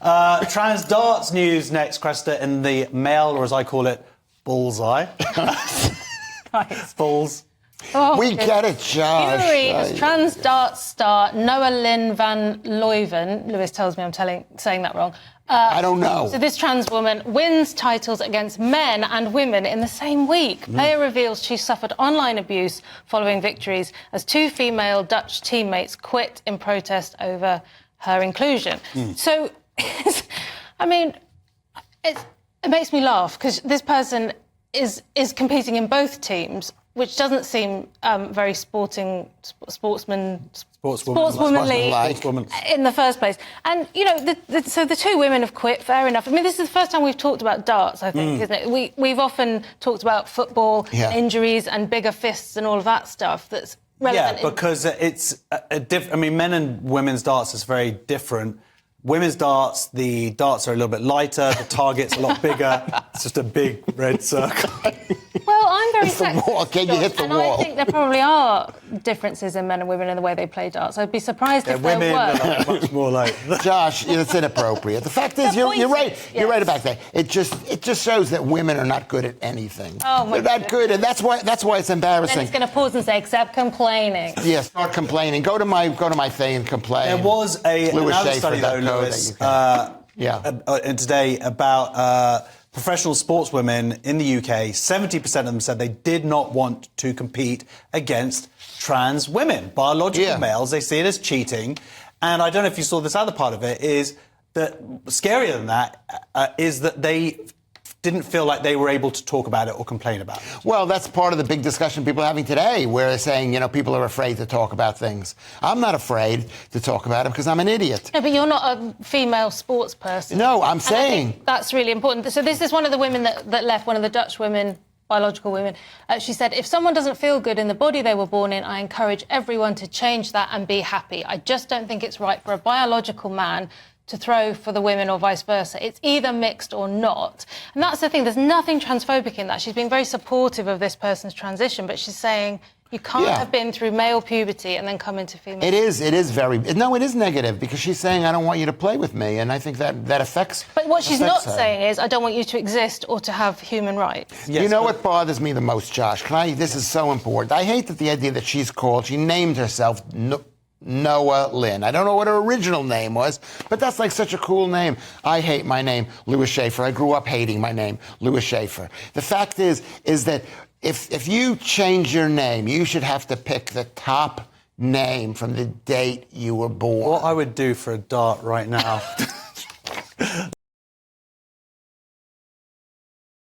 Trans darts news next, Cressida, in the Mail, or as I call it, bullseye. Nice. Balls. Oh, we get it, Josh. Fury as trans darts star Noah Lynn van Leuven. Lewis tells me I'm saying that wrong. I don't know. So this trans woman wins titles against men and women in the same week. Player reveals she suffered online abuse following victories as two female Dutch teammates quit in protest over her inclusion. So, I mean, it makes me laugh because this person is competing in both teams, which doesn't seem very sportswomanly in the first place. And, you know, so the two women have quit, fair enough. I mean, this is the first time we've talked about darts, I think, isn't it? We've often talked about football, injuries and bigger fists and all of that stuff that's relevant. Yeah, because it's I mean, men and women's darts is very different. Women's darts, the darts are a little bit lighter, the target's a lot bigger. It's just a big red circle. Well, I'm very sexist. Can you hit the wall? I think there probably are differences in men and women in the way they play darts. I'd be surprised if there were. Women are much more like... Josh, it's inappropriate. The fact is, you're right. Yes. You're right about that. It just shows that women are not good at anything. Oh, my They're not good, and that's why it's embarrassing. Then it's going to pause and say, except complaining. Yeah, start complaining. Go to my thing and complain. There was another study, though, Lewis, today about... professional sportswomen in the UK, 70% of them said they did not want to compete against trans women, biological males. They see it as cheating. And I don't know if you saw this other part of it, is that scarier than that is that they didn't feel like they were able to talk about it or complain about it. Well, that's part of the big discussion people are having today, where they're saying, you know, people are afraid to talk about things. I'm not afraid to talk about them because I'm an idiot. No, but you're not a female sports person. No, I'm saying... that's really important. So this is one of the women that left, one of the Dutch women, biological women. She said, if someone doesn't feel good in the body they were born in, I encourage everyone to change that and be happy. I just don't think it's right for a biological man to throw for the women or vice versa. It's either mixed or not. And that's the thing, there's nothing transphobic in that. She's being very supportive of this person's transition, but she's saying you can't have been through male puberty and then come into female. It is negative, because she's saying, I don't want you to play with me, and I think that affects... But what she's not saying is, I don't want you to exist or to have human rights. Yes, you know what bothers me the most, Josh? This is so important. I hate the idea that she named herself... Noah Lynn. I don't know what her original name was, but that's like such a cool name. I hate my name, Lewis Schaffer. I grew up hating my name, Lewis Schaffer. The fact is that if you change your name, you should have to pick the top name from the date you were born. What I would do for a dart right now...